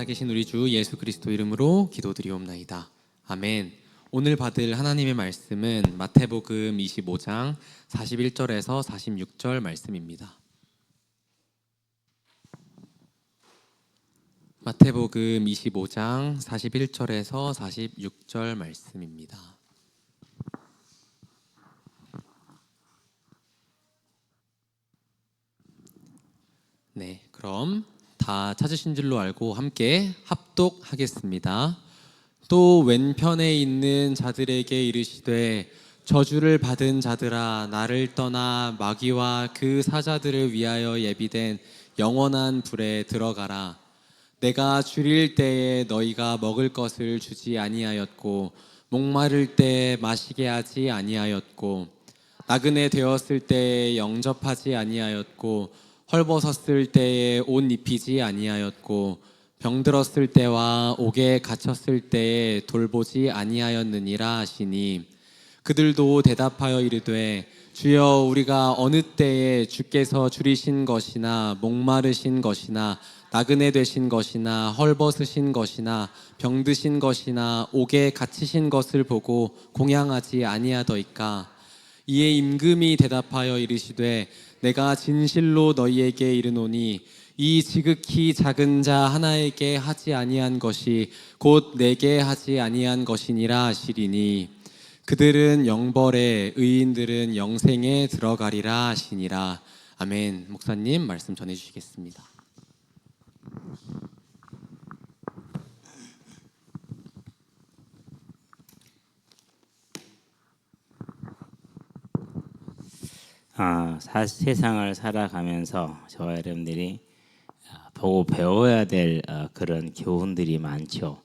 살아계신 우리 주 예수 그리스도 이름으로 기도드리옵나이다. 아멘. 오늘 받을 하나님의 말씀은 마태복음 25장 41절에서 46절 말씀입니다. 마태복음 25장 41절에서 46절 말씀입니다. 네, 그럼 다 찾으신 줄로 알고 함께 합독하겠습니다. 또 왼편에 있는 자들에게 이르시되 저주를 받은 자들아 나를 떠나 마귀와 그 사자들을 위하여 예비된 영원한 불에 들어가라. 내가 줄일 때에 너희가 먹을 것을 주지 아니하였고 목마를 때에 마시게 하지 아니하였고 나그네 되었을 때에 영접하지 아니하였고 헐벗었을 때에 옷 입히지 아니하였고 병들었을 때와 옥에 갇혔을 때에 돌보지 아니하였느니라 하시니 그들도 대답하여 이르되 주여 우리가 어느 때에 주께서 줄이신 것이나 목마르신 것이나 나그네 되신 것이나 헐벗으신 것이나 병드신 것이나 옥에 갇히신 것을 보고 공양하지 아니하더이까. 이에 임금이 대답하여 이르시되 내가 진실로 너희에게 이르노니 이 지극히 작은 자 하나에게 하지 아니한 것이 곧 내게 하지 아니한 것이니라 하시리니 그들은 영벌에 의인들은 영생에 들어가리라 하시니라. 아멘. 목사님 말씀 전해주시겠습니다. 세상을 살아가면서 저와 여러분들이 보고 배워야 될 그런 교훈들이 많죠.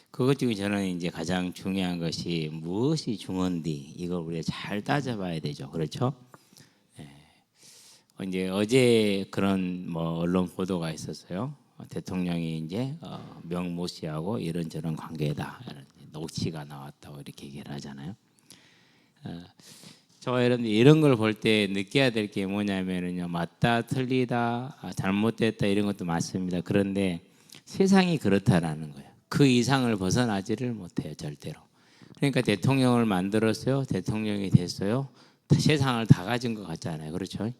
그것 중에 저는 이제 가장 중요한 것이 무엇이 중요한지 이걸 우리가 잘 따져봐야 되죠. 그렇죠? 이제 어제 그런 언론 보도가 있었어요. 대통령이 이제 명모 씨하고 이런저런 관계다, 녹취가 나왔다고 이렇게 얘기를 하잖아요. 저와 여러분들 이런 걸 볼 때 느껴야 될 게 뭐냐면요, 맞다, 틀리다, 잘못됐다 이런 것도 맞습니다. 그런데 세상이 그렇다라는 거예요. 그 이상을 벗어나지를 못해요, 절대로. 그러니까 대통령을 만들었어요, 대통령이 됐어요. 세상을 다 가진 것 같잖아요, 그렇죠?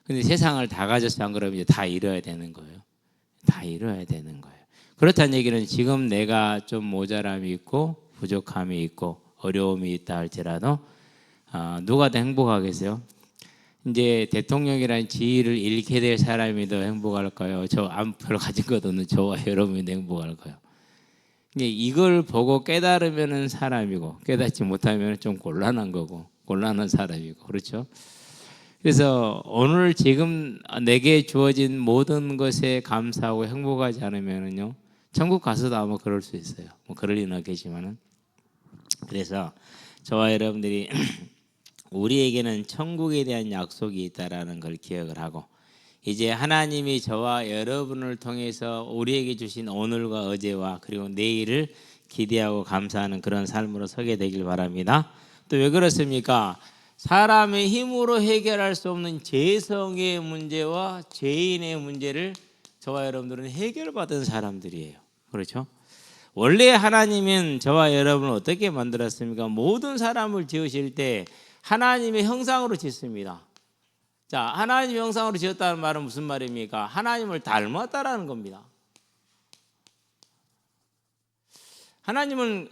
근데 세상을 다 가졌어 안 그러면 이제 다 잃어야 되는 거예요. 다 잃어야 되는 거예요. 그렇다는 얘기는 지금 내가 좀 모자람이 있고 부족함이 있고 어려움이 있다 할지라도 누가 더 행복하겠어요? 이제 대통령이라는 지위를 잃게 될 사람이 더 행복할까요? 저 별로 가진 것 없는 저와 여러분이 더 행복할까요? 이걸 보고 깨달으면 사람이고 깨닫지 못하면 좀 곤란한 거고 곤란한 사람이고, 그렇죠? 그래서 오늘 지금 내게 주어진 모든 것에 감사하고 행복하지 않으면요, 천국 가서도 아마 그럴 수 있어요. 그럴 리는 없겠지만은. 그래서 저와 여러분들이 우리에게는 천국에 대한 약속이 있다라는 걸 기억을 하고, 이제 하나님이 저와 여러분을 통해서 우리에게 주신 오늘과 어제와 그리고 내일을 기대하고 감사하는 그런 삶으로 서게 되길 바랍니다. 또 왜 그렇습니까? 사람의 힘으로 해결할 수 없는 죄성의 문제와 죄인의 문제를 저와 여러분들은 해결받은 사람들이에요. 그렇죠? 원래 하나님은 저와 여러분을 어떻게 만들었습니까? 모든 사람을 지으실 때 하나님의 형상으로 짓습니다. 자, 하나님의 형상으로 지었다는 말은 무슨 말입니까? 하나님을 닮았다라는 겁니다. 하나님은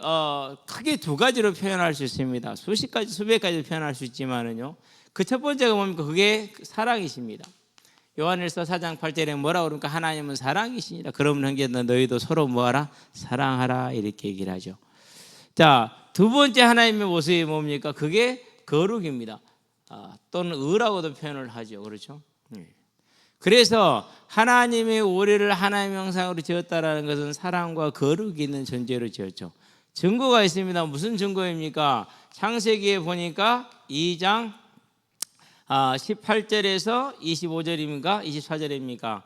크게 두 가지로 표현할 수 있습니다. 수십 가지, 수백 가지로 표현할 수 있지만은요, 그 첫 번째가 뭡니까? 그게 사랑이십니다. 요한일서 4장 8절에 뭐라고 그러니까 하나님은 사랑이시니라. 그러면 형제들 너희도 서로 뭐하라? 사랑하라, 이렇게 얘기를 하죠. 자, 두 번째 하나님의 모습이 뭡니까? 그게 거룩입니다. 또는 의라고도 표현을 하죠. 그렇죠? 그래서 하나님의 우리를 하나님의 형상으로 지었다라는 것은 사랑과 거룩이 있는 존재로 지었죠. 증거가 있습니다. 무슨 증거입니까? 창세기에 보니까 2장 18절에서 25절입니까? 24절입니까?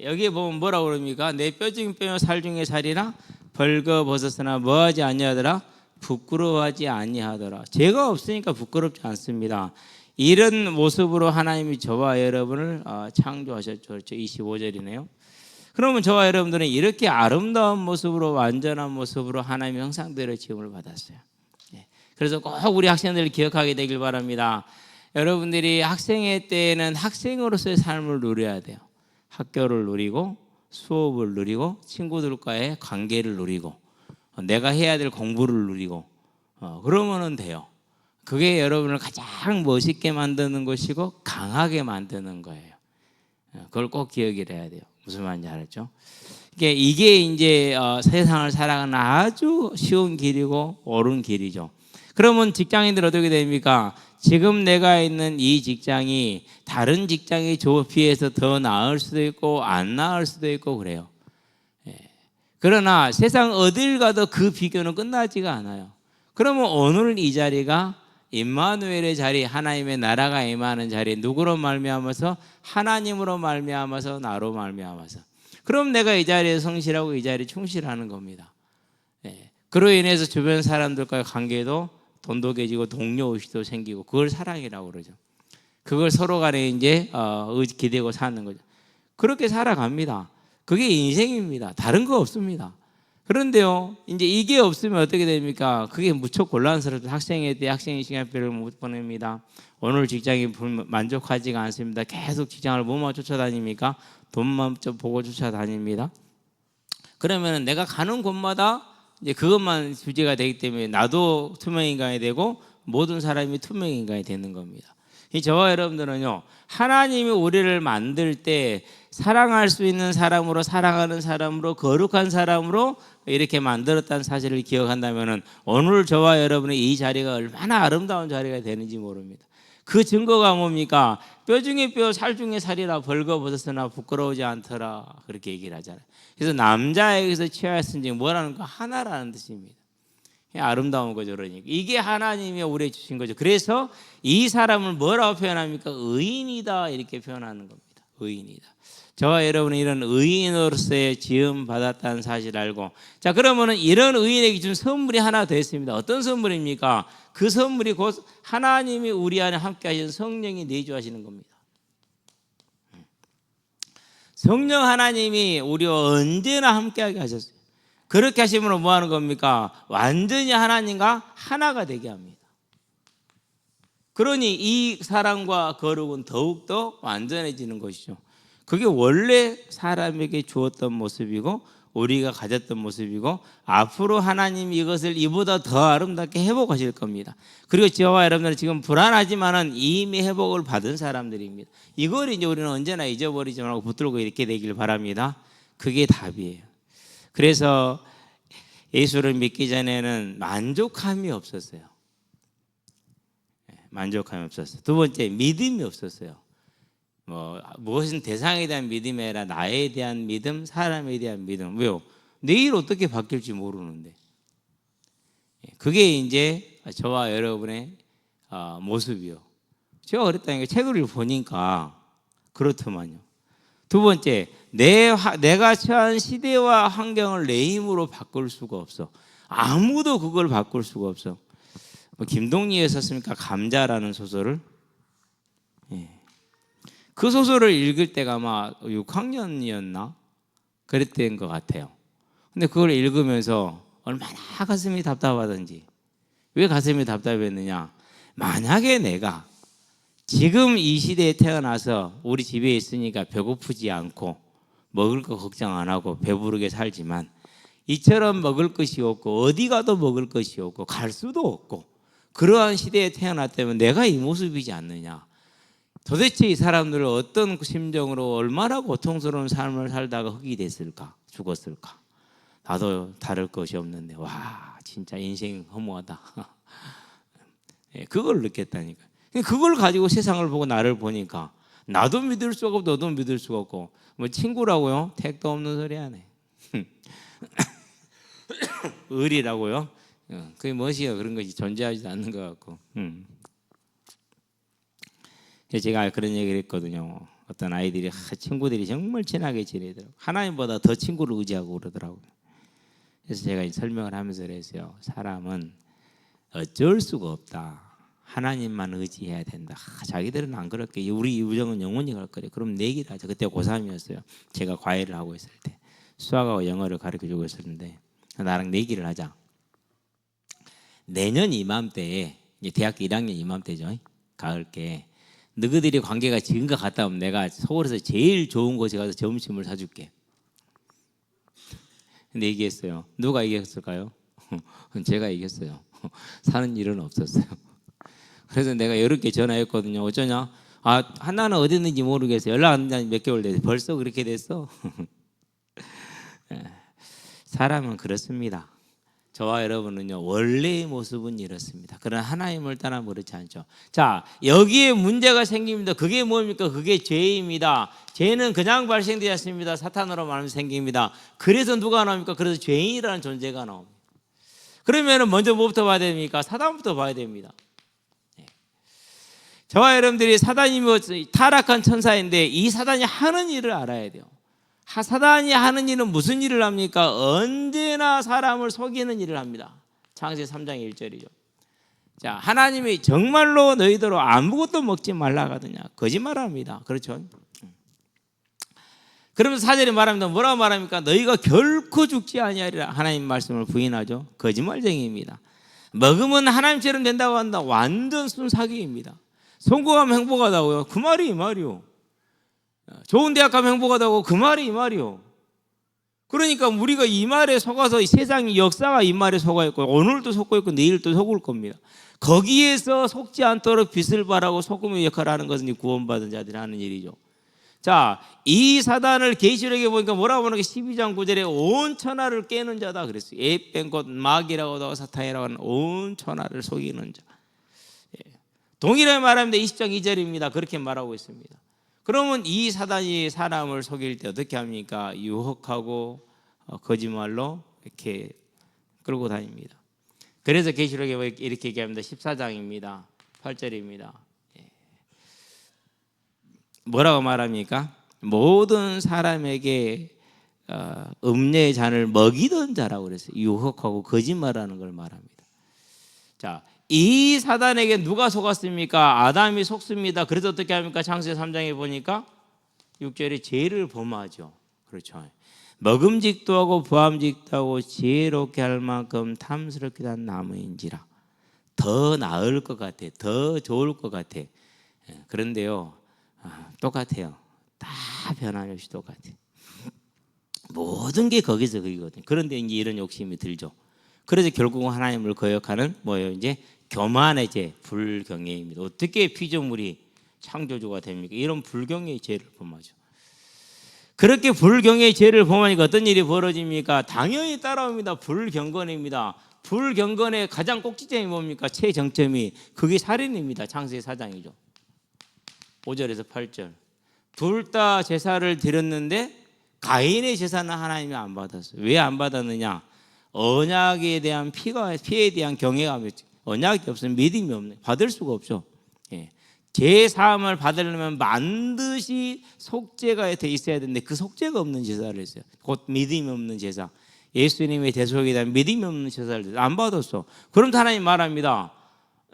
여기에 보면 뭐라고 그럽니까? 내 뼈 중에 뼈, 살 중에 살이나 벌거벗었으나 뭐하지 아니하더라? 부끄러워하지 아니하더라. 죄가 없으니까 부끄럽지 않습니다. 이런 모습으로 하나님이 저와 여러분을 창조하셨죠. 그렇죠? 25절이네요. 그러면 저와 여러분들은 이렇게 아름다운 모습으로 완전한 모습으로 하나님의 형상대로 지음을 받았어요. 그래서 꼭 우리 학생들 기억하게 되길 바랍니다. 여러분들이 학생회 때에는 학생으로서의 삶을 누려야 돼요. 학교를 누리고 수업을 누리고 친구들과의 관계를 누리고 내가 해야 될 공부를 누리고 그러면은 돼요. 그게 여러분을 가장 멋있게 만드는 것이고 강하게 만드는 거예요. 그걸 꼭 기억을 해야 돼요. 무슨 말인지 알았죠? 이게 이제 세상을 살아가는 아주 쉬운 길이고 옳은 길이죠. 그러면 직장인들 어떻게 됩니까? 지금 내가 있는 이 직장이 다른 직장에 비해서 더 나을 수도 있고 안 나을 수도 있고 그래요. 그러나 세상 어딜 가도 그 비교는 끝나지가 않아요. 그러면 오늘 이 자리가 임마누엘의 자리, 하나님의 나라가 임하는 자리, 누구로 말미암아서? 하나님으로 말미암아서, 나로 말미암아서. 그럼 내가 이 자리에 성실하고 이 자리에 충실하는 겁니다. 그로 인해서 주변 사람들과의 관계도 돈독해지고 동료의식도 생기고 그걸 사랑이라고 그러죠. 그걸 서로 간에 이제 기대고 사는 거죠. 그렇게 살아갑니다. 그게 인생입니다. 다른 거 없습니다. 그런데요, 이제 이게 없으면 어떻게 됩니까? 그게 무척 곤란스럽죠. 학생회 때 학생의 시간표를 못 보냅니다. 오늘 직장이 만족하지가 않습니다. 계속 직장을 뭐만 쫓아다닙니까? 돈만 보고 쫓아다닙니다. 그러면 내가 가는 곳마다 이제 그것만 주제가 되기 때문에 나도 투명인간이 되고 모든 사람이 투명인간이 되는 겁니다. 저와 여러분들은요, 하나님이 우리를 만들 때 사랑할 수 있는 사람으로, 사랑하는 사람으로, 거룩한 사람으로 이렇게 만들었다는 사실을 기억한다면 오늘 저와 여러분의 이 자리가 얼마나 아름다운 자리가 되는지 모릅니다. 그 증거가 뭡니까? 뼈 중에 뼈, 살 중에 살이라 벌거벗었으나 부끄러우지 않더라, 그렇게 얘기를 하잖아요. 그래서 남자에게서 취하였은지 뭐라는 거? 하나라는 뜻입니다. 아름다운 거죠. 그러니까 이게 하나님이 우리에게 주신 거죠. 그래서 이 사람을 뭐라고 표현합니까? 의인이다, 이렇게 표현하는 겁니다. 의인이다. 저와 여러분은 이런 의인으로서의 지음 받았다는 사실을 알고, 자, 그러면은 이런 의인에게 준 선물이 하나 더 있습니다. 어떤 선물입니까? 그 선물이 곧 하나님이 우리 안에 함께 하신 성령이 내주하시는 겁니다. 성령 하나님이 우리와 언제나 함께하게 하셨어요. 그렇게 하시면 뭐 하는 겁니까? 완전히 하나님과 하나가 되게 합니다. 그러니 이 사랑과 거룩은 더욱더 완전해지는 것이죠. 그게 원래 사람에게 주었던 모습이고 우리가 가졌던 모습이고 앞으로 하나님이 이것을 이보다 더 아름답게 회복하실 겁니다. 그리고 저와 여러분들은 지금 불안하지만은 이미 회복을 받은 사람들입니다. 이걸 이제 우리는 언제나 잊어버리지 말고 붙들고 이렇게 되길 바랍니다. 그게 답이에요. 그래서 예수를 믿기 전에는 만족함이 없었어요. 만족함이 없었어요. 두 번째, 믿음이 없었어요. 무엇은 대상에 대한 믿음이 아니라 나에 대한 믿음, 사람에 대한 믿음. 왜요? 내일 어떻게 바뀔지 모르는데. 그게 이제 저와 여러분의 모습이요. 제가 그랬다니까 책을 보니까 그렇더만요. 두 번째, 내가 처한 시대와 환경을 내 힘으로 바꿀 수가 없어. 아무도 그걸 바꿀 수가 없어. 김동리에 썼습니까? 감자라는 소설을. 그 소설을 읽을 때가 아마 6학년이었나? 그랬던 것 같아요. 근데 그걸 읽으면서 얼마나 가슴이 답답하던지. 왜 가슴이 답답했느냐? 만약에 내가 지금 이 시대에 태어나서 우리 집에 있으니까 배고프지 않고 먹을 거 걱정 안 하고 배부르게 살지만 이처럼 먹을 것이 없고 어디 가도 먹을 것이 없고 갈 수도 없고 그러한 시대에 태어났다면 내가 이 모습이지 않느냐. 도대체 이 사람들은 어떤 심정으로 얼마나 고통스러운 삶을 살다가 흙이 됐을까, 죽었을까. 나도 다를 것이 없는데 와 진짜 인생 허무하다. 그걸 느꼈다니까. 그걸 가지고 세상을 보고 나를 보니까 나도 믿을 수가 없고 너도 믿을 수가 없고 뭐 친구라고요? 택도 없는 소리 하네. 의리라고요? 그게 무엇이요? 그런 것이 존재하지도 않는 것 같고. 제가 그런 얘기를 했거든요. 어떤 아이들이 친구들이 정말 친하게 지내더라고요. 하나님보다 더 친구를 의지하고 그러더라고요. 그래서 제가 설명을 하면서 그랬어요. 사람은 어쩔 수가 없다. 하나님만 의지해야 된다. 자기들은 안 그럴 게 우리 우정은 영원히 갈 거래. 그럼 내기를 하자. 그때 고3이었어요. 제가 과외를 하고 있을 때 수학하고 영어를 가르쳐주고 있었는데 나랑 내기를 하자. 내년 이맘때에 이제 대학교 1학년 이맘때죠. 가을께 너희들이 관계가 지금 것 같다 하면 내가 서울에서 제일 좋은 곳에 가서 점심을 사줄게. 근데 얘기했어요. 누가 얘기했을까요? 제가 얘기했어요. 사는 일은 없었어요. 그래서 내가 여러 개 전화했거든요. 어쩌냐? 하나는 어디 있는지 모르겠어요. 연락 안 한 몇 개월 됐어요. 벌써 그렇게 됐어? 사람은 그렇습니다. 저와 여러분은요, 원래의 모습은 이렇습니다. 그러나 하나님을 따라 그렇지 않죠. 자, 여기에 문제가 생깁니다. 그게 뭡니까? 그게 죄입니다. 죄는 그냥 발생되지 않습니다. 사탄으로 말하면 생깁니다. 그래서 누가 나옵니까? 그래서 죄인이라는 존재가 나옵니다. 그러면 먼저 뭐부터 봐야 됩니까? 사단부터 봐야 됩니다. 저와 여러분들이 사단이 타락한 천사인데 이 사단이 하는 일을 알아야 돼요. 사단이 하는 일은 무슨 일을 합니까? 언제나 사람을 속이는 일을 합니다. 창세기 3장 1절이죠. 자, 하나님이 정말로 너희들로 아무것도 먹지 말라 하거든요. 거짓말합니다. 그렇죠? 그러면서 4절에 말합니다. 뭐라고 말합니까? 너희가 결코 죽지 아니하리라. 하나님 말씀을 부인하죠. 거짓말쟁이입니다. 먹으면 하나님처럼 된다고 한다. 완전 순사기입니다. 성공하면 행복하다고요? 그 말이 이 말이요. 좋은 대학 가면 행복하다고? 그 말이 이 말이요. 그러니까 우리가 이 말에 속아서 이 세상의 역사가 이 말에 속아 있고 오늘도 속고 있고 내일도 속을 겁니다. 거기에서 속지 않도록 빛을 발하고 소금의 역할을 하는 것은 구원받은 자들이 하는 일이죠. 자, 이 사단을 계시록에 보니까 뭐라고 하는 게 12장 9절에 온 천하를 깨는 자다 그랬어요. 에뺀 곧 마귀라고도 하고 사탄이라고 하는 온 천하를 속이는 자. 동일하게 말하면 20장 2절입니다. 그렇게 말하고 있습니다. 그러면 이 사단이 사람을 속일 때 어떻게 합니까? 유혹하고 거짓말로 이렇게 끌고 다닙니다. 그래서 계시록에 이렇게 얘기합니다. 14장입니다. 8절입니다. 뭐라고 말합니까? 모든 사람에게 음료의 잔을 먹이던 자라고 그랬어요. 유혹하고 거짓말하는 걸 말합니다. 자, 이 사단에게 누가 속았습니까? 아담이 속습니다. 그래서 어떻게 합니까? 창세기 3장에 보니까 6절에 죄를 범하죠. 그렇죠. 먹음직도 하고 부함직도 하고 지혜롭게 할 만큼 탐스럽게 한 나무인지라. 더 나을 것 같아. 더 좋을 것 같아. 그런데요, 똑같아요. 다 변함없이 똑같아요. 모든 게 거기서 거기거든요. 그런데 이제 이런 욕심이 들죠. 그래서 결국은 하나님을 거역하는 뭐예요? 이제 교만의 죄, 불경외입니다. 어떻게 피조물이 창조주가 됩니까? 이런 불경외의 죄를 범하죠. 그렇게 불경외의 죄를 범하니까 어떤 일이 벌어집니까? 당연히 따라옵니다. 불경건입니다. 불경건의 가장 꼭지점이 뭡니까? 최정점이 그게 살인입니다. 창세기 4장이죠. 5절에서 8절. 둘 다 제사를 드렸는데 가인의 제사는 하나님이 안 받았어요. 왜 안 받았느냐? 언약에 대한 피에 대한 경외가 언약이 없으면 믿음이 없네. 받을 수가 없죠. 제 사함을 받으려면 반드시 속죄가 돼 있어야 되는데 그 속죄가 없는 제사를 했어요. 곧 믿음이 없는 제사. 예수님의 대속에 대한 믿음이 없는 제사를 안 받았어. 그럼 하나님 말합니다.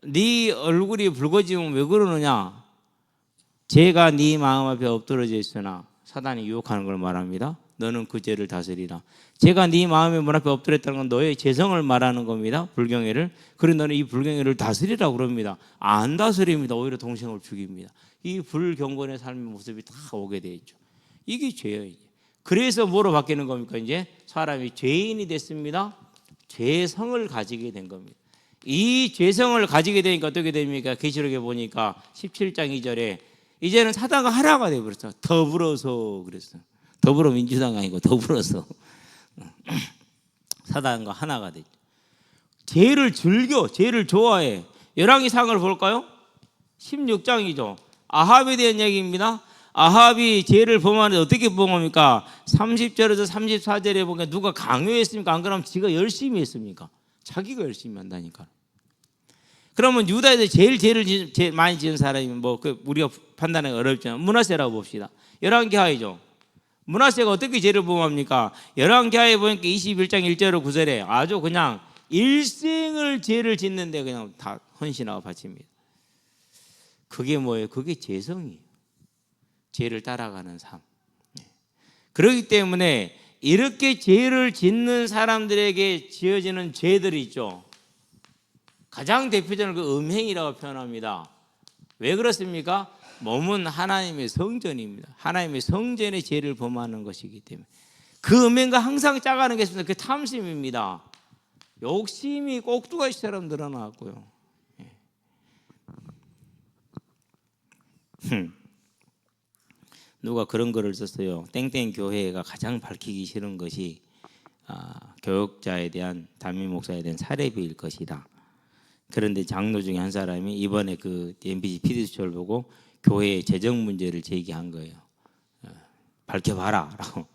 네 얼굴이 붉어지면 왜 그러느냐? 죄가 네 마음 앞에 엎드러져 있으나 사단이 유혹하는 걸 말합니다. 너는 그 죄를 다스리라. 죄가 네 마음의 문 앞에 엎드렸다는 건 너의 죄성을 말하는 겁니다. 불경외를. 그래 너는 이 불경외를 다스리라고 그럽니다. 안 다스립니다. 오히려 동생을 죽입니다. 이 불경건의 삶의 모습이 다 오게 돼 있죠. 이게 죄예요. 그래서 뭐로 바뀌는 겁니까? 이제 사람이 죄인이 됐습니다. 죄성을 가지게 된 겁니다. 이 죄성을 가지게 되니까 어떻게 됩니까? 계시록에 보니까 17장 2절에 이제는 사단과 하나가 되어버렸어요. 더불어서 그랬어요. 더불어민주당 아니고 더불어서 사단과 하나가 됐죠. 죄를 즐겨, 죄를 좋아해. 열왕기상을 볼까요? 16장이죠. 아합에 대한 얘기입니다. 아합이 죄를 범하는데 어떻게 범합니까? 30절에서 34절에 보니까 누가 강요했습니까? 안 그러면 지가 열심히 했습니까? 자기가 열심히 한다니까. 그러면 유다에서 제일 죄를 제일 많이 지은 사람이 우리가 판단하기 어렵지만 므낫세라고 봅시다. 열왕기하이죠. 므낫세가 어떻게 죄를 범합니까? 열왕기하에 보니까 21장 1절로 9절에 아주 그냥 일생을 죄를 짓는데 그냥 다 헌신하고 바칩니다. 그게 뭐예요? 그게 죄성이에요. 죄를 따라가는 삶. 그렇기 때문에 이렇게 죄를 짓는 사람들에게 지어지는 죄들이 있죠. 가장 대표적인 그 음행이라고 표현합니다. 왜 그렇습니까? 몸은 하나님의 성전입니다. 하나님의 성전의 죄를 범하는 것이기 때문에 그 음행과 항상 짜가는 게 있습니다. 그 탐심입니다. 욕심이 꼭두가시처럼 늘어나고요. 누가 그런 글을 썼어요. 땡땡 교회가 가장 밝히기 싫은 것이 교역자에 대한 담임 목사에 대한 사례비일 것이다. 그런데 장로 중에 한 사람이 이번에 그 MBC PD수첩을 보고 교회의 재정 문제를 제기한 거예요. 밝혀봐라라고.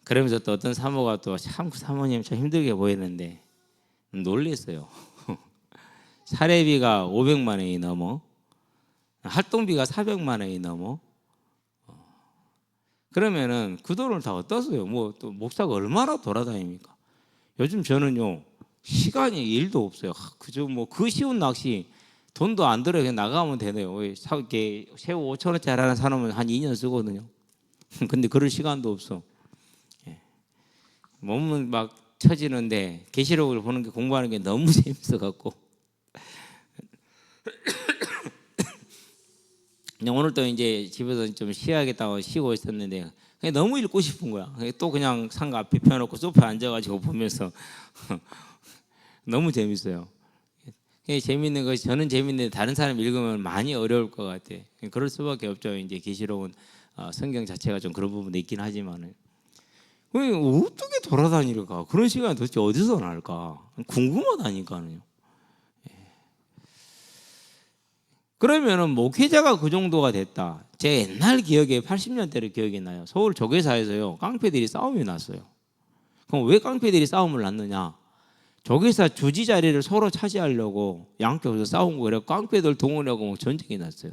그러면서 또 어떤 사모가 또 참 사모님 참 힘들게 보이는데 놀랬어요. 사례비가 500만 원이 넘어, 활동비가 400만 원이 넘어. 그러면은 그 돈을 다 어디다 써요? 뭐 또 목사가 얼마나 돌아다닙니까? 요즘 저는요 시간이 일도 없어요. 그저 뭐 그 쉬운 낚시 돈도 안 들어요. 그냥 나가면 되네요. 이렇게 새우 5천 원짜리 하나 사놓으면 한 2년 쓰거든요. 근데 그럴 시간도 없어. 몸은 막 처지는데 계시록을 보는 게 공부하는 게 너무 재밌어 갖고 오늘도 이제 집에서 좀 쉬어야겠다고 쉬고 있었는데 그냥 너무 읽고 싶은 거야. 또 그냥 상가 앞에 펴놓고 소파에 앉아가지고 보면서 너무 재밌어요. 재밌는 것이 저는 재밌는데 다른 사람 읽으면 많이 어려울 것 같아. 그럴 수밖에 없죠. 이제 계시록은 성경 자체가 좀 그런 부분도 있긴 하지만은 어떻게 돌아다니려까? 그런 시간이 도대체 어디서 날까? 궁금하다니까요. 그러면은 목회자가 그 정도가 됐다. 제 옛날 기억에 80년대를 기억이 나요. 서울 조계사에서요 깡패들이 싸움이 났어요. 그럼 왜 깡패들이 싸움을 났느냐? 조계사 주지 자리를 서로 차지하려고 양쪽에서 싸운 거 그래 깡패들 동원하고 전쟁이 났어요.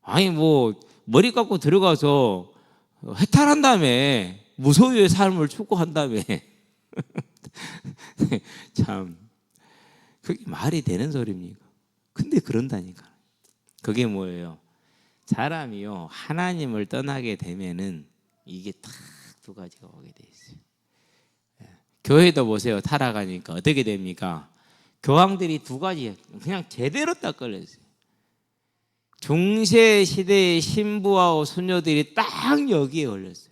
아니 뭐 머리 깎고 들어가서 해탈한 다음에 무소유의 삶을 추구한 다음에 참 그게 말이 되는 소리입니까? 근데 그런다니까. 그게 뭐예요? 사람이요 하나님을 떠나게 되면은 이게 딱 두 가지가 오게 돼 있어요. 교회도 보세요. 타락하니까 어떻게 됩니까? 교황들이 두 가지 그냥 제대로 딱 걸렸어요. 중세 시대의 신부하고 수녀들이 딱 여기에 걸렸어요.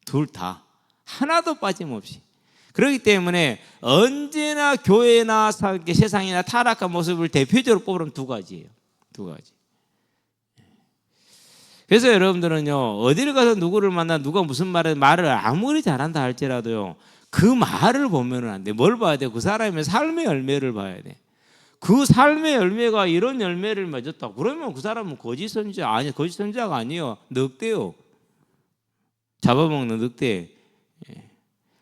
둘 다 하나도 빠짐없이. 그렇기 때문에 언제나 교회나 세상이나 타락한 모습을 대표적으로 뽑으면 두 가지예요. 두 가지. 그래서 여러분들은요 어디를 가서 누구를 만나 누가 무슨 말을 아무리 잘한다 할지라도요 그 말을 보면은 안 돼. 뭘 봐야 돼? 그 사람의 삶의 열매를 봐야 돼. 그 삶의 열매가 이런 열매를 맺었다. 그러면 그 사람은 거짓 선지자 아니 거짓 선지자가 아니에요. 늑대요. 잡아먹는 늑대.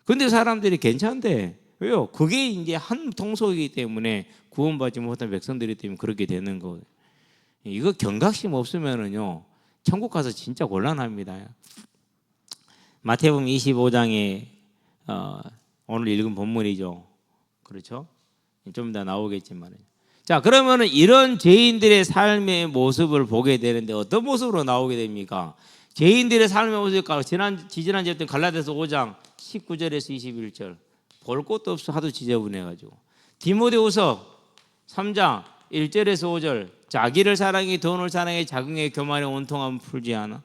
근데 사람들이 괜찮대. 왜요? 그게 이제 한 통속이기 때문에 구원받지 못한 백성들이 때문에 그렇게 되는 거예요. 이거 경각심 없으면은요 천국 가서 진짜 곤란합니다. 마태복음 25장에 오늘 읽은 본문이죠. 그렇죠? 좀 더 나오겠지만. 자, 그러면은 이런 죄인들의 삶의 모습을 보게 되는데 어떤 모습으로 나오게 됩니까? 죄인들의 삶의 모습이 지지난주에 했던 갈라디아서 5장 19절에서 21절 볼 것도 없어 하도 지저분해가지고 디모데후서 3장 1절에서 5절 자기를 사랑해 돈을 사랑해 자궁의 교만에 온통함을 풀지 않아.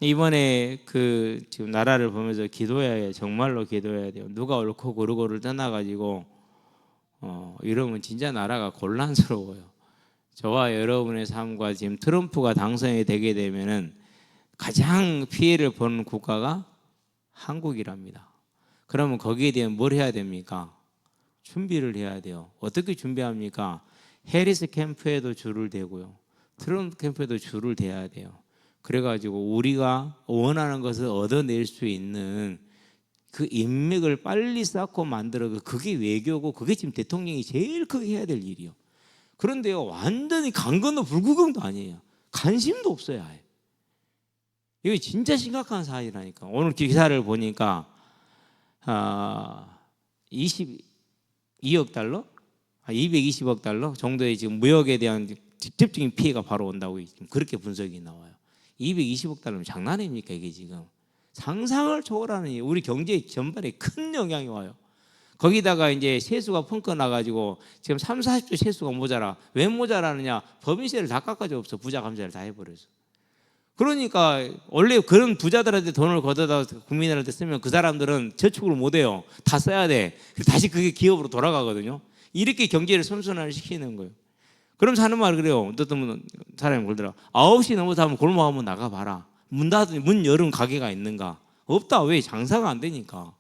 이번에 그 지금 나라를 보면서 기도해야 해요. 정말로 기도해야 돼요. 누가 옳고 그르고를 떠나가지고 이러면 진짜 나라가 곤란스러워요. 저와 여러분의 삶과 지금 트럼프가 당선이 되게 되면은 가장 피해를 보는 국가가 한국이랍니다. 그러면 거기에 대한 뭘 해야 됩니까? 준비를 해야 돼요. 어떻게 준비합니까? 해리스 캠프에도 줄을 대고요. 트럼프 캠프에도 줄을 대야 돼요. 그래가지고 우리가 원하는 것을 얻어낼 수 있는 그 인맥을 빨리 쌓고 만들어 그게 외교고 그게 지금 대통령이 제일 크게 해야 될 일이요. 그런데요 완전히 간 건너 불구경도 아니에요. 관심도 없어요. 아예. 이거 진짜 심각한 사안이라니까. 오늘 기사를 보니까 2억 달러? 220억 달러 정도의 지금 무역에 대한 직접적인 피해가 바로 온다고 지금 그렇게 분석이 나와요. 220억 달러면 장난 아닙니까 이게 지금. 상상을 초월하는 우리 경제 전반에 큰 영향이 와요. 거기다가 이제 세수가 펑크 나가지고 지금 3, 40조 세수가 모자라. 왜 모자라느냐? 법인세를 다 깎아줘 없어. 부자 감세를 다 해버려서. 그러니까 원래 그런 부자들한테 돈을 걷어다 국민들한테 쓰면 그 사람들은 저축을 못해요. 다 써야 돼. 다시 그게 기업으로 돌아가거든요. 이렇게 경제를 선순환을 시키는 거예요. 그럼 사는 말 그래요. 어떤 사람이 그러더라. 9시 넘어서 하면 골목 한번 나가봐라. 문 닫은 문 열은 가게가 있는가? 없다. 왜? 장사가 안 되니까.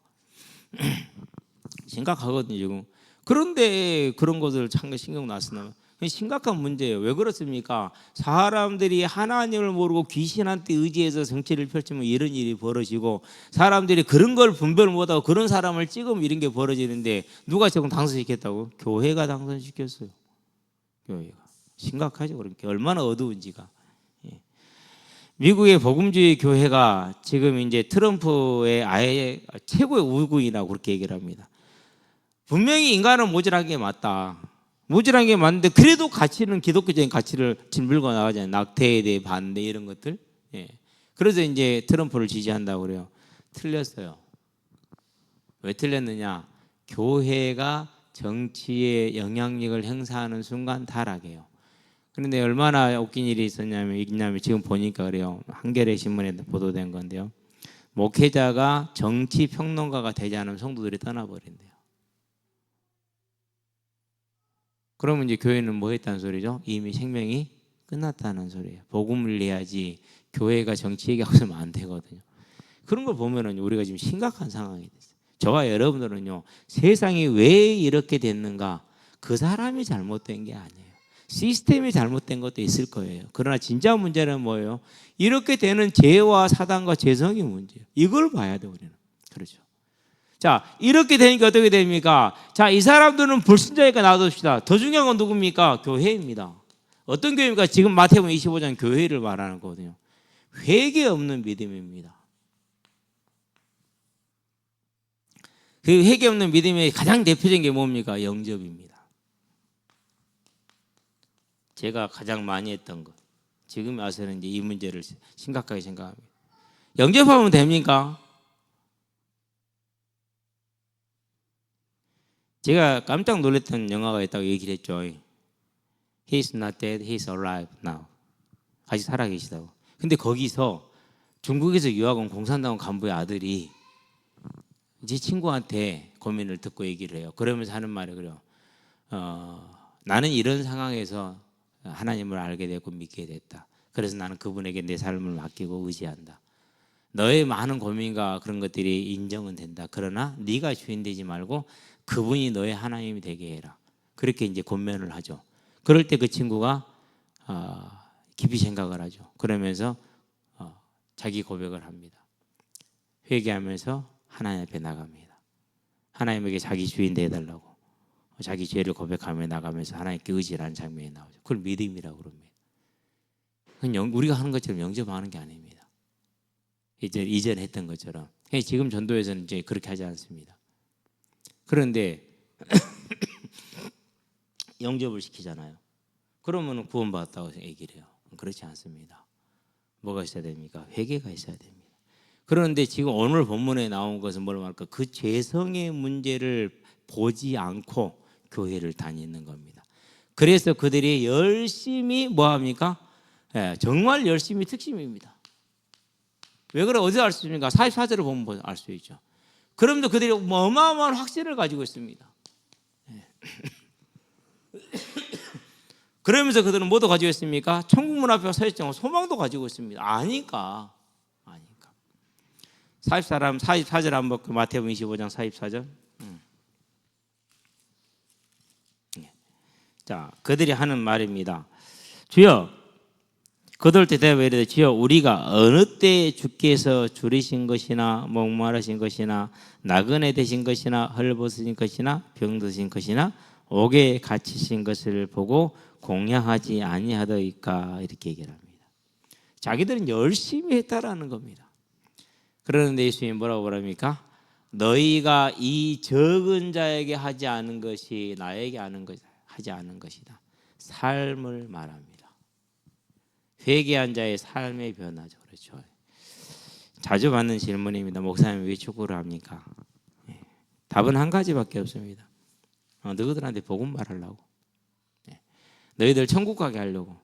심각하거든요 지금. 그런데 그런 것을 참 신경 났으나 심각한 문제예요. 왜 그렇습니까? 사람들이 하나님을 모르고 귀신한테 의지해서 정치를 펼치면 이런 일이 벌어지고, 사람들이 그런 걸 분별을 못하고 그런 사람을 찍으면 이런 게 벌어지는데, 누가 지금 당선시켰다고? 교회가 당선시켰어요. 교회가. 심각하죠. 그러니까 얼마나 어두운지가. 미국의 복음주의 교회가 지금 이제 트럼프의 아예 최고의 우군이라고 그렇게 얘기를 합니다. 분명히 인간은 모질한 게 맞다. 모질한 게 맞는데 그래도 가치는 기독교적인 가치를 짓물고 나가잖아요. 낙태에 대해 반대 이런 것들. 그래서 이제 트럼프를 지지한다고 그래요. 틀렸어요. 왜 틀렸느냐? 교회가 정치에 영향력을 행사하는 순간 타락해요. 그런데 얼마나 웃긴 일이 있냐면 지금 보니까 그래요. 한겨레 신문에 보도된 건데요. 목회자가 정치 평론가가 되지 않으면 성도들이 떠나버린대요. 그러면 이제 교회는 뭐 했다는 소리죠? 이미 생명이 끝났다는 소리예요. 복음을 내야지 교회가 정치 얘기하고 있으면 안 되거든요. 그런 걸 보면은 우리가 지금 심각한 상황이 됐어요. 저와 여러분들은요, 세상이 왜 이렇게 됐는가? 그 사람이 잘못된 게 아니에요. 시스템이 잘못된 것도 있을 거예요. 그러나 진짜 문제는 뭐예요? 이렇게 되는 죄와 사단과 죄성의 문제예요. 이걸 봐야 돼요, 우리는. 그렇죠. 자, 이렇게 되니까 어떻게 됩니까? 자, 이 사람들은 불신자니까 놔둡시다. 더 중요한 건 누굽니까? 교회입니다. 어떤 교회입니까? 지금 마태복음 25장 교회를 말하는 거거든요. 회개 없는 믿음입니다. 그 회개 없는 믿음의 가장 대표적인 게 뭡니까? 영접입니다. 제가 가장 많이 했던 것. 지금 와서는 이제 이 문제를 심각하게 생각합니다. 영접하면 됩니까? 제가 깜짝 놀랐던 영화가 있다고 얘기를 했죠. He's not dead, he's alive now. 아직 살아계시다고. 근데 거기서 중국에서 유학 온 공산당 간부의 아들이 제 친구한테 고민을 듣고 얘기를 해요. 그러면서 하는 말이 그래요. 나는 이런 상황에서 하나님을 알게 되고 믿게 됐다. 그래서 나는 그분에게 내 삶을 맡기고 의지한다. 너의 많은 고민과 그런 것들이 인정은 된다. 그러나 네가 주인 되지 말고 그분이 너의 하나님이 되게 해라. 그렇게 이제 권면을 하죠. 그럴 때 그 친구가 깊이 생각을 하죠. 그러면서 자기 고백을 합니다. 회개하면서 하나님 앞에 나갑니다. 하나님에게 자기 주인 되어달라고 자기 죄를 고백하며 나가면서 하나님께 의지를 하는 장면이 나오죠. 그걸 믿음이라고 그럽니다. 그건 우리가 하는 것처럼 영접하는 게 아닙니다. 이전 했던 것처럼. 지금 전도에서는 이제 그렇게 하지 않습니다. 그런데 영접을 시키잖아요. 그러면 구원받았다고 얘기를 해요. 그렇지 않습니다. 뭐가 있어야 됩니까? 회개가 있어야 됩니다. 그런데 지금 오늘 본문에 나온 것은 뭐라고 할까? 그 죄성의 문제를 보지 않고 교회를 다니는 겁니다. 그래서 그들이 열심히 뭐합니까? 정말 열심히 특심입니다. 왜 그래? 어디서 알 수 있습니까? 44절을 보면 알 수 있죠. 그럼에도 그들이 어마어마한 확신을 가지고 있습니다. 그러면서 그들은 뭐도 가지고 있습니까? 천국문 앞에 서 있지 않고 소망도 가지고 있습니다. 아니까. 44절 한번 마태복음 25장 44절. 자, 그들이 하는 말입니다. 주여, 그들 때 대답하여 이르되 주여, 우리가 어느 때 주께서 줄이신 것이나 목마르신 것이나 나그네 되신 것이나 헐벗으신 것이나 병드신 것이나 옥에 갇히신 것을 보고 공양하지 아니하더이까, 이렇게 얘기를 합니다. 자기들은 열심히 했다라는 겁니다. 그러는데 예수님이 뭐라고 그럽니까? 너희가 이 적은 자에게 하지 않은 것이 나에게 하지 않은 것이다. 삶을 말합니다. 회개한 자의 삶의 변화죠. 그렇죠. 자주 받는 질문입니다. 목사님 왜 축구를 합니까? 답은 한 가지밖에 없습니다. 너희들한테 복음 말하려고. 너희들 천국 가게 하려고.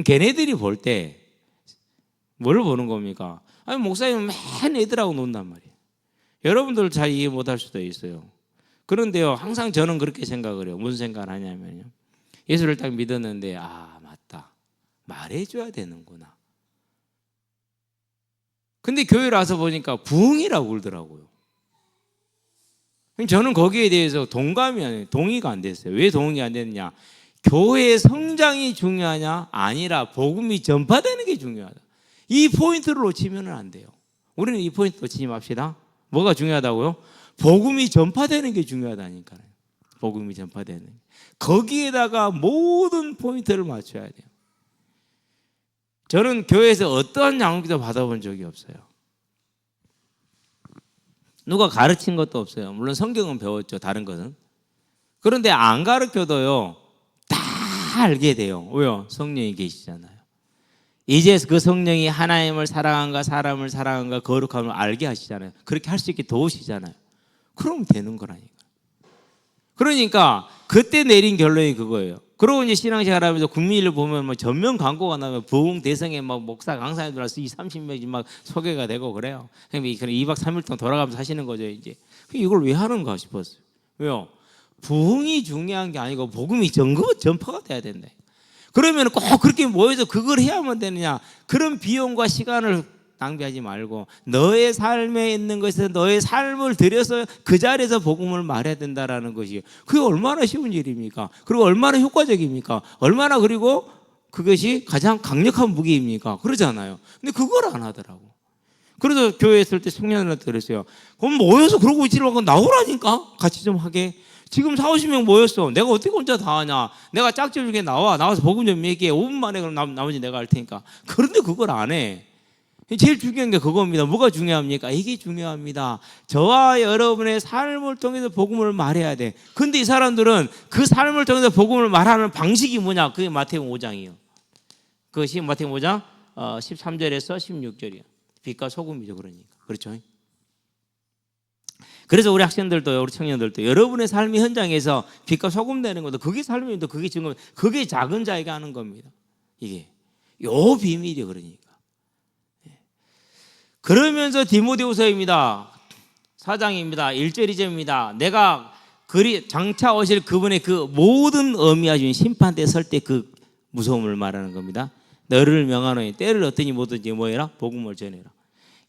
걔네들이 볼 때 뭘 보는 겁니까? 아니 목사님은 맨 애들하고 논단 말이에요. 여러분들 잘 이해 못할 수도 있어요. 그런데요, 항상 저는 그렇게 생각을 해요. 무슨 생각을 하냐면요, 예수를 딱 믿었는데 아 맞다, 말해줘야 되는구나. 근데 교회를 와서 보니까 부흥이라고 그러더라고요. 저는 거기에 대해서 동의가 안 됐어요. 왜 동의 안 됐느냐? 교회의 성장이 중요하냐? 아니라 복음이 전파되는 게 중요하다. 이 포인트를 놓치면 안 돼요. 우리는 이 포인트 놓치지 맙시다. 뭐가 중요하다고요? 복음이 전파되는 게 중요하다니까요. 복음이 전파되는. 거기에다가 모든 포인트를 맞춰야 돼요. 저는 교회에서 어떠한 양육도 받아본 적이 없어요. 누가 가르친 것도 없어요. 물론 성경은 배웠죠. 다른 것은. 그런데 안 가르쳐도요, 다 알게 돼요. 왜요? 성령이 계시잖아요. 이제 그 성령이 하나님을 사랑한가 사람을 사랑한가 거룩함을 알게 하시잖아요. 그렇게 할 수 있게 도우시잖아요. 그러면 되는 거라니까. 그러니까 그때 내린 결론이 그거예요. 그러고 이제 신앙생활 하면서 국민일을 보면 뭐 전면 광고가 나면 부흥 대성에 막 목사 강사님들 와서 30명이 막 소개가 되고 그래요. 그럼 2박 3일 동안 돌아가면서 하시는 거죠, 이제. 이걸 왜 하는가 싶었어요. 왜요? 부흥이 중요한 게 아니고 복음이 전파가 돼야 된다. 그러면 꼭 그렇게 모여서 그걸 해야만 되느냐? 그런 비용과 시간을 낭비하지 말고 너의 삶에 있는 것에서 너의 삶을 들여서 그 자리에서 복음을 말해야 된다라는 것이, 그게 얼마나 쉬운 일입니까? 그리고 얼마나 효과적입니까? 얼마나, 그리고 그것이 가장 강력한 무기입니까? 그러잖아요. 근데 그걸 안 하더라고. 그래서 교회에 있을 때 청년들한테 그랬어요. 그럼 모여서 그러고 있지 말고 나오라니까? 같이 좀 하게. 지금 40~50명 모였어. 내가 어떻게 혼자 다 하냐? 내가 짝집 중에 나와서 복음 좀 얘기해. 5분 만에 그럼 나머지 내가 할 테니까. 그런데 그걸 안 해. 제일 중요한 게 그겁니다. 뭐가 중요합니까? 이게 중요합니다. 저와 여러분의 삶을 통해서 복음을 말해야 돼. 근데 이 사람들은 그 삶을 통해서 복음을 말하는 방식이 뭐냐? 그게 마태복음 5장이에요. 그것이 마태복음 5장 13절에서 16절이에요. 빛과 소금이죠. 그러니까. 그렇죠? 그래서 우리 학생들도, 우리 청년들도 여러분의 삶의 현장에서 빛과 소금 되는 것도 그게 삶입니다. 그게 증거, 그게 작은 자에게 하는 겁니다. 이게 요 비밀이에요. 그러니까. 그러면서 디모데후서입니다. 4장입니다. 1절 2절입니다. 내가 장차 오실 그분의 그 모든 의미하신 심판대에 설 때 그 무서움을 말하는 겁니다. 너를 명하노니 때를 어떠니 뭐든지 뭐해라? 복음을 전해라.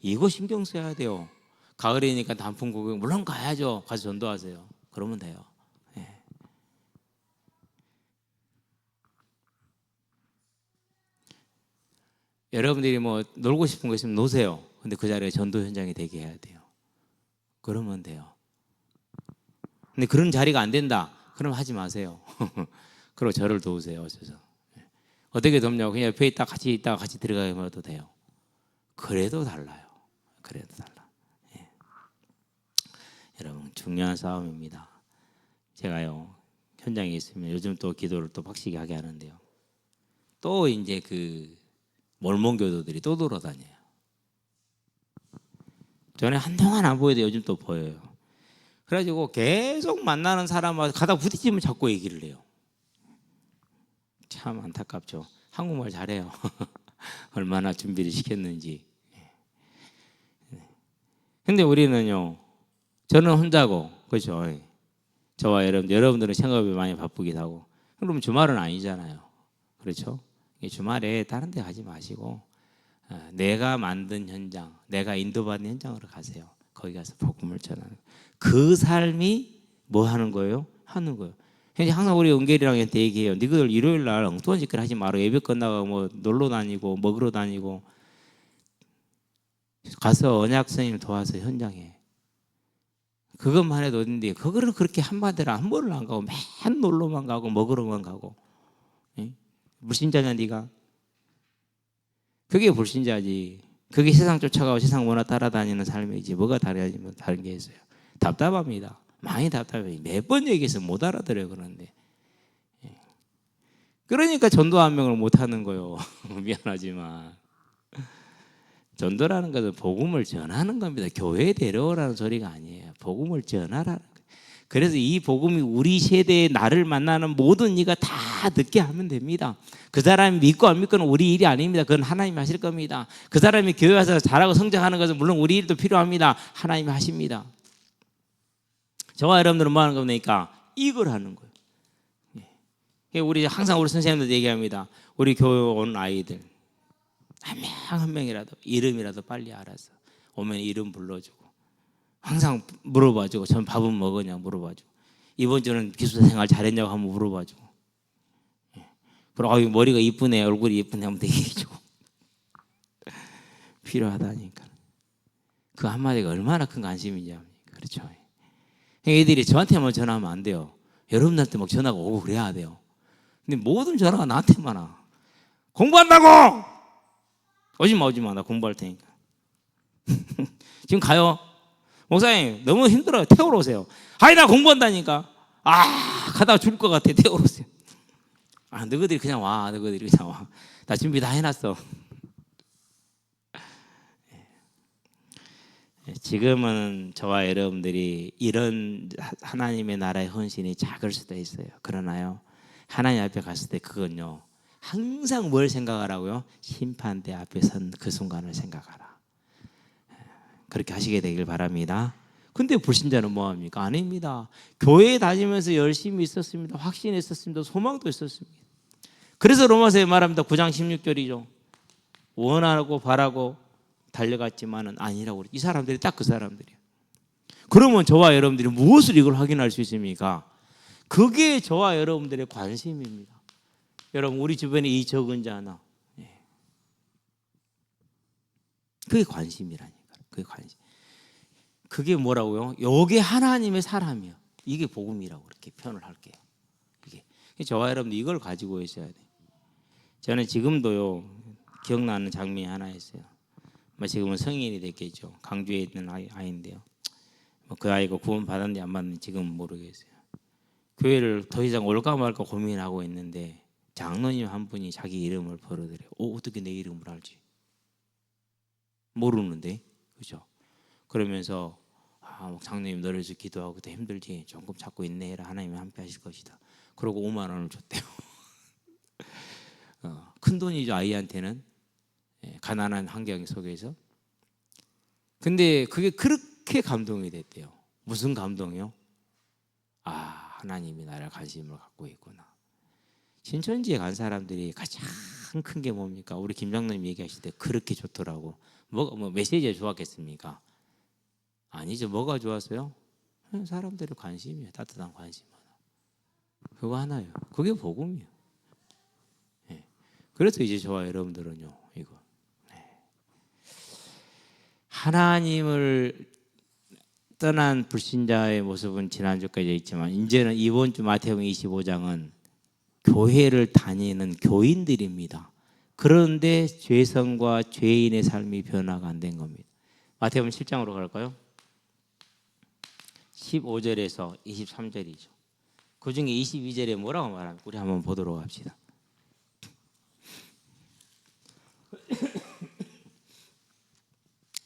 이거 신경 써야 돼요. 가을이니까 단풍 구경 물론 가야죠. 가서 전도하세요. 그러면 돼요. 예. 여러분들이 뭐 놀고 싶은 거 있으면 노세요. 근데 그 자리가 전도 현장이 되게 해야 돼요. 그러면 돼요. 근데 그런 자리가 안 된다. 그럼 하지 마세요. 그리고 저를 도우세요. 어쩌서. 어떻게 돕냐고 그냥 옆에 있다가 같이 들어가면 돼요. 그래도 달라요. 그래도 달라. 예. 여러분 중요한 싸움입니다. 제가요 현장에 있으면 요즘 또 기도를 또 빡시게 하게 하는데요. 또 이제 그 몰몬교도들이 또 돌아다녀요. 전에 한동안 안 보여도 요즘 또 보여요. 그래가지고 계속 만나는 사람마다 가다 부딪히면 자꾸 얘기를 해요. 참 안타깝죠. 한국말 잘해요. 얼마나 준비를 시켰는지. 근데 우리는요, 저는 혼자고, 그렇죠. 저와 여러분들은 생업이 많이 바쁘기도 하고, 그럼 주말은 아니잖아요. 그렇죠. 주말에 다른 데 가지 마시고 내가 만든 현장, 내가 인도받는 현장으로 가세요. 거기 가서 복음을 전하는 그 삶이 뭐 하는 거예요? 하는 거예요. 항상 우리 은결이랑한테 얘기해요. 너희들 일요일 날 엉뚱한 짓거리 하지 마라. 예배 끝나고 뭐 놀러 다니고 먹으러 다니고 가서 언약 선생님 도와서 현장에 그것만 해도 어딘데 그거를 그렇게 한마디로 한 번을 안 가고 맨 놀러만 가고 먹으러만 가고. 불신자냐 네가? 그게 불신자지. 그게 세상 쫓아가고 세상 문화 따라다니는 삶이지 뭐가 다른 게 있어요. 답답합니다. 많이 답답해요. 몇 번 얘기해서 못 알아들어요. 그런데 그러니까 전도 한 명을 못 하는 거요. 미안하지만 전도라는 것은 복음을 전하는 겁니다. 교회에 데려오라는 소리가 아니에요. 복음을 전하라는 거예요. 그래서 이 복음이 우리 세대에 나를 만나는 모든 이가 다 듣게 하면 됩니다. 그 사람이 믿고 안 믿고는 우리 일이 아닙니다. 그건 하나님이 하실 겁니다. 그 사람이 교회 와서 잘하고 성장하는 것은 물론 우리 일도 필요합니다. 하나님이 하십니다. 저와 여러분들은 뭐 하는 겁니까? 이걸 하는 거예요. 우리 항상 우리 선생님들 얘기합니다. 우리 교회 온 아이들 한 명 한 명이라도 이름이라도 빨리 알아서 오면 이름 불러주고 항상 물어봐주고 전 밥은 먹었냐 물어봐주고 이번 주는 기숙사 생활 잘했냐고 한번 물어봐주고 그리고 머리가 이쁘네 얼굴이 이쁘네 하면 얘기해주고 필요하다니까. 그 한마디가 얼마나 큰 관심인지 압니까? 그렇죠. 애들이 저한테만 전화하면 안 돼요. 여러분들한테 막 전화가 오고 그래야 돼요. 근데 모든 전화가 나한테만 와. 공부한다고! 오지마 나 공부할 테니까. 지금 가요. 목사님 너무 힘들어요. 태우러 오세요. 아니 나 공부한다니까. 가다가 죽을 것 같아. 태우러 오세요. 너희들이 그냥 와. 너희들이 그냥 와. 나 준비 다 해놨어. 지금은 저와 여러분들이 이런 하나님의 나라의 헌신이 작을 수도 있어요. 그러나요 하나님 앞에 갔을 때 그건요 항상 뭘 생각하라고요? 심판대 앞에 선 그 순간을 생각하라. 그렇게 하시게 되길 바랍니다. 근데 불신자는 뭐합니까? 아닙니다. 교회에 다니면서 열심히 있었습니다. 확신이 있었습니다. 소망도 있었습니다. 그래서 로마서에 말합니다. 9장 16절이죠. 원하고 바라고 달려갔지만은 아니라고 그래요. 이 사람들이 딱 그 사람들이에요. 그러면 저와 여러분들이 무엇을 이걸 확인할 수 있습니까? 그게 저와 여러분들의 관심입니다. 여러분 우리 주변에 이 적은 자 하나 그게 관심이라니까. 그게 관심. 그게 뭐라고요? 요게 하나님의 사람이요. 이게 복음이라고 그렇게 표현을 할게요. 이게 저와 여러분들 이걸 가지고 있어야 돼요. 저는 지금도요 기억나는 장면이 하나 있어요. 지금은 성인이 됐겠죠. 강주에 있는 아이인데요. 그 아이가 구원 받았는지 안 받았는지 지금은 모르겠어요. 교회를 더 이상 올까 말까 고민하고 있는데 장로님 한 분이 자기 이름을 벌어들여요. 어떻게 내 이름을 알지? 모르는데, 그죠? 그러면서 장로님 너를 위해서 기도하고 더 힘들지 조금 찾고 인내해라. 하나님이 함께 하실 것이다. 그러고 5만 원을 줬대요. 큰 돈이죠 아이한테는. 가난한 환경 속에서. 근데 그게 그렇게 감동이 됐대요. 무슨 감동이요? 하나님이 나를 관심을 갖고 있구나. 신천지에 간 사람들이 가장 큰 게 뭡니까? 우리 김장로님 얘기하실 때 그렇게 좋더라고. 뭐 메시지가 좋았겠습니까? 아니죠. 뭐가 좋았어요? 사람들의 관심이에요. 따뜻한 관심 하나. 그거 하나요. 그게 복음이에요. 그래서 이제 저와 여러분들은요 이거 하나님을 떠난 불신자의 모습은 지난주까지 있지만 이제는 이번 주 마태복음 25장은 교회를 다니는 교인들입니다. 그런데 죄성과 죄인의 삶이 변화가 안 된 겁니다. 마태복음 7장으로 갈까요? 15절에서 23절이죠. 그 중에 22절에 뭐라고 말합니까? 우리 한번 보도록 합시다.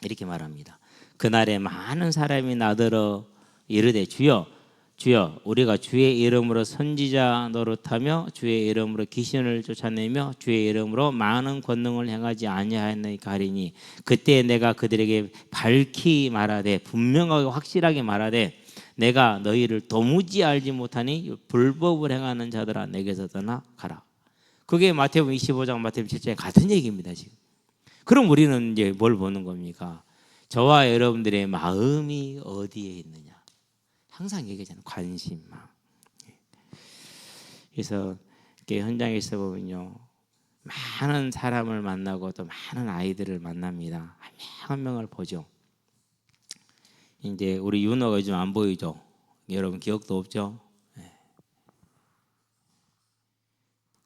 이렇게 말합니다. 그날에 많은 사람이 나더러 이르되 주여 주여 우리가 주의 이름으로 선지자 노릇하며 주의 이름으로 귀신을 쫓아내며 주의 이름으로 많은 권능을 행하지 아니하였나이까 하리니 그때 내가 그들에게 밝히 말하되 분명하게 확실하게 말하되 내가 너희를 도무지 알지 못하니 불법을 행하는 자들아 내게서 떠나 가라. 그게 마태복음 25장 마태복음 7장에 같은 얘기입니다. 지금. 그럼 우리는 이제 뭘 보는 겁니까? 저와 여러분들의 마음이 어디에 있느냐. 항상 얘기하잖아요. 관심만. 그래서 이렇게 현장에 있어 보면요, 많은 사람을 만나고 또 많은 아이들을 만납니다. 한 명 한 명을 보죠. 이제 우리 윤호가 요즘 안 보이죠. 여러분 기억도 없죠.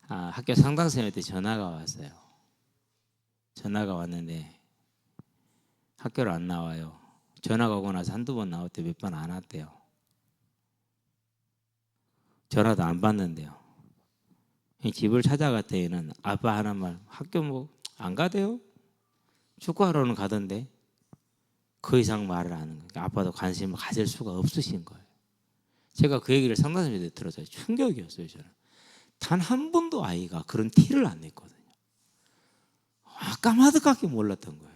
학교 상담선생님한테 전화가 왔어요. 전화가 왔는데 학교를 안 나와요. 전화가 오고 나서 한두 번 나올 때 몇 번 안 왔대요. 전화도 안 받는데요. 집을 찾아갔더니는 아빠 하는 말, 학교 뭐 안 가대요? 축구하러는 가던데. 그 이상 말을 안 하는 거예요. 아빠도 관심을 가질 수가 없으신 거예요. 제가 그 얘기를 상담소에 들었어요. 충격이었어요. 저는 단 한 번도 아이가 그런 티를 안 냈거든요. 까마득하게 몰랐던 거예요.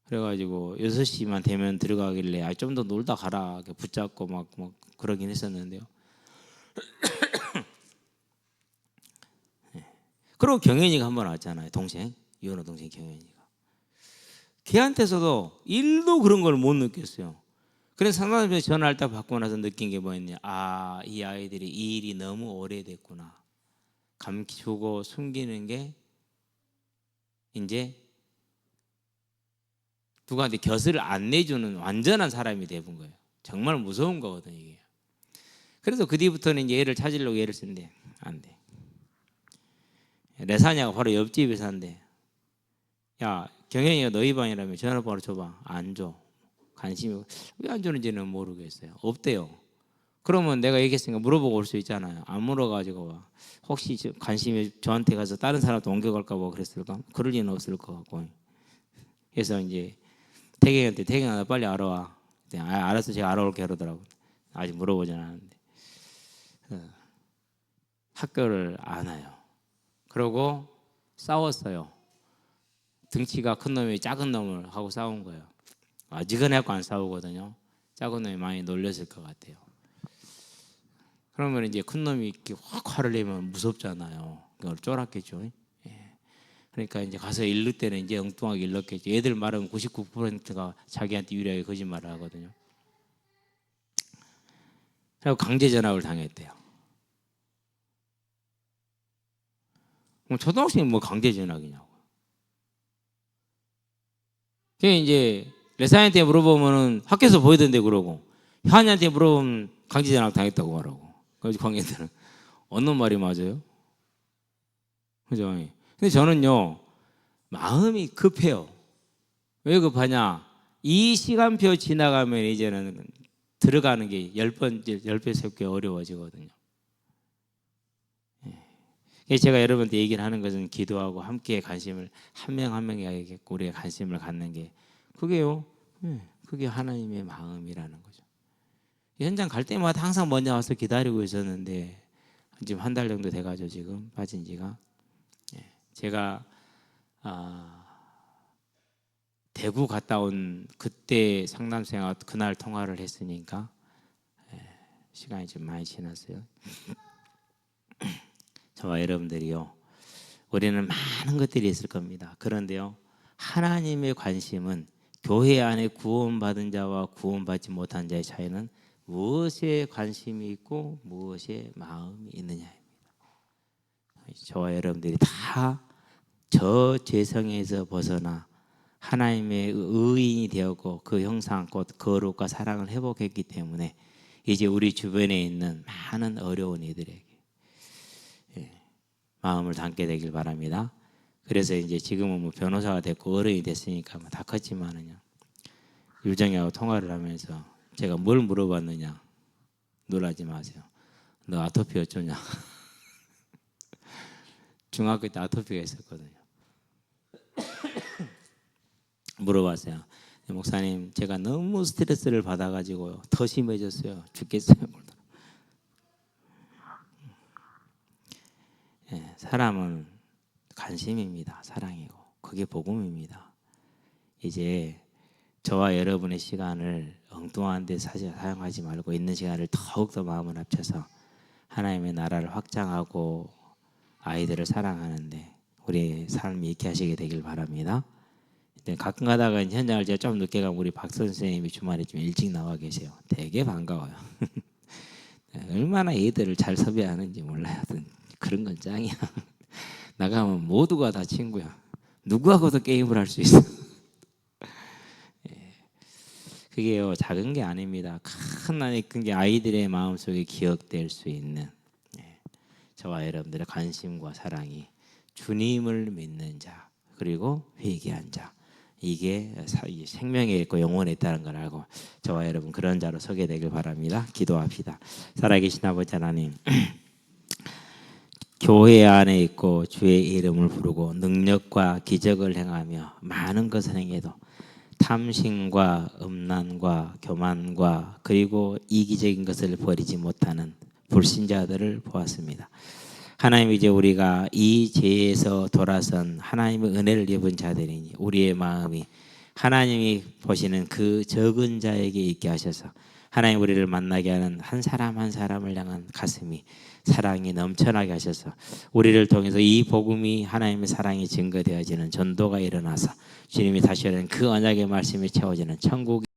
그래가지고 6시만 되면 들어가길래 좀 더 놀다 가라 이렇게 붙잡고 막 그러긴 했었는데요. 그리고 경현이가 한 번 왔잖아요. 동생, 이혼호 동생 경현이가. 걔한테서도 일도 그런 걸 못 느꼈어요. 그래서 상담소에 전화할 때 받고 나서 느낀 게 뭐였냐. 이 아이들이 이 일이 너무 오래됐구나. 감추고 숨기는 게 이제 누구한테 곁을 안 내주는 완전한 사람이 돼본 거예요. 정말 무서운 거거든요, 이게. 그래서 그 뒤부터는 이제 얘를 찾으려고 애를 쓰는데 안 돼. 레사냐가 바로 옆집에 산대. 야, 경현이가 너희 방이라며 전화번호 줘봐. 안 줘. 관심이 왜 안 주는지는 모르겠어요. 없대요. 그러면 내가 얘기했으니까 물어보고 올 수 있잖아요. 안 물어가지고 혹시 관심이 저한테 가서 다른 사람한테 옮겨갈까 봐 그랬을까? 그럴 리는 없을 것 같고. 그래서 이제 태경이한테 태경아 나 빨리 알아와. 알았어 제가 알아올게 그러더라고. 아직 물어보진 않았는데 학교를 안 와요. 그러고 싸웠어요. 등치가 큰 놈이 작은 놈을 하고 싸운 거예요. 아직은 해갖고 안 싸우거든요. 작은 놈이 많이 놀렸을 것 같아요. 그러면 이제 큰 놈이 이렇게 확 화를 내면 무섭잖아요. 그걸 쫄았겠죠. 예. 그러니까 이제 가서 일를 때는 이제 엉뚱하게 일렀겠죠. 애들 말은 99%가 자기한테 유리하게 거짓말을 하거든요. 그리고 강제 전학을 당했대요. 그럼 초등학생이 뭐 강제 전학이냐고. 그게 이제 레사한테 물어보면은 학교에서 보이던데 그러고 현이한테 물어보면 강제 전학 당했다고 말하고. 그래서 관계들은 어느 말이 맞아요? 그죠? 근데 저는요 마음이 급해요. 왜 급하냐? 이 시간표 지나가면 이제는 들어가는 게 10배 섞여 어려워지거든요. 제가 여러분한테 얘기를 하는 것은 기도하고 함께 관심을 한 명 한 명에게 우리가 관심을 갖는 게 그게요. 그게 하나님의 마음이라는 거죠. 현장 갈 때마다 항상 먼저 와서 기다리고 있었는데 지금 한 달 정도 돼가지고 지금 빠진 지가 제가 대구 갔다 온 그때 상담생과 그날 통화를 했으니까 시간이 좀 많이 지났어요. 저와 여러분들이요. 우리는 많은 것들이 있을 겁니다. 그런데요. 하나님의 관심은 교회 안에 구원받은 자와 구원받지 못한 자의 차이는 무엇에 관심이 있고 무엇에 마음이 있느냐입니다. 저와 여러분들이 다 저 죄성에서 벗어나 하나님의 의인이 되었고 그 형상 곧 거룩과 사랑을 회복했기 때문에 이제 우리 주변에 있는 많은 어려운 이들에게 마음을 담게 되길 바랍니다. 그래서 이제 지금은 뭐 변호사가 됐고 어른이 됐으니까 다 컸지만은요. 유정이하고 통화를 하면서 제가 뭘 물어봤느냐. 놀라지 마세요. 너 아토피 어쩌냐. 중학교 때 아토피가 있었거든요. 물어봤어요. 목사님 제가 너무 스트레스를 받아가지고 더 심해졌어요. 죽겠어요. 사람은 관심입니다. 사랑이고 그게 복음입니다. 이제 저와 여러분의 시간을 엉뚱한 데 사용하지 말고 있는 시간을 더욱더 마음을 합쳐서 하나님의 나라를 확장하고 아이들을 사랑하는데 우리 삶이 있게 하시게 되길 바랍니다. 가끔 가다가 현장을 제가 좀 늦게 가면 우리 박 선생님이 주말에 좀 일찍 나와 계세요. 되게 반가워요. 얼마나 애들을 잘 섭외하는지 몰라요. 그런 건 짱이야. 나가면 모두가 다 친구야. 누구하고도 게임을 할 수 있어. 그게요 작은 게 아닙니다. 큰 게 아이들의 마음속에 기억될 수 있는 저와 여러분들의 관심과 사랑이 주님을 믿는 자 그리고 회개한 자 이게 생명에 있고 영혼에 있다는 걸 알고 저와 여러분 그런 자로 서게 되길 바랍니다. 기도합시다. 살아계신 아버지 하나님, 교회 안에 있고 주의 이름을 부르고 능력과 기적을 행하며 많은 것을 행해도 탐심과 음란과 교만과 그리고 이기적인 것을 버리지 못하는 불신자들을 보았습니다. 하나님, 이제 우리가 이 죄에서 돌아선 하나님의 은혜를 입은 자들이니 우리의 마음이 하나님이 보시는 그 적은 자에게 있게 하셔서 하나님, 우리를 만나게 하는 한 사람 한 사람을 향한 가슴이 사랑이 넘쳐나게 하셔서 우리를 통해서 이 복음이 하나님의 사랑이 증거되어지는 전도가 일어나서 주님이 다시 오는 그 언약의 말씀이 채워지는 천국이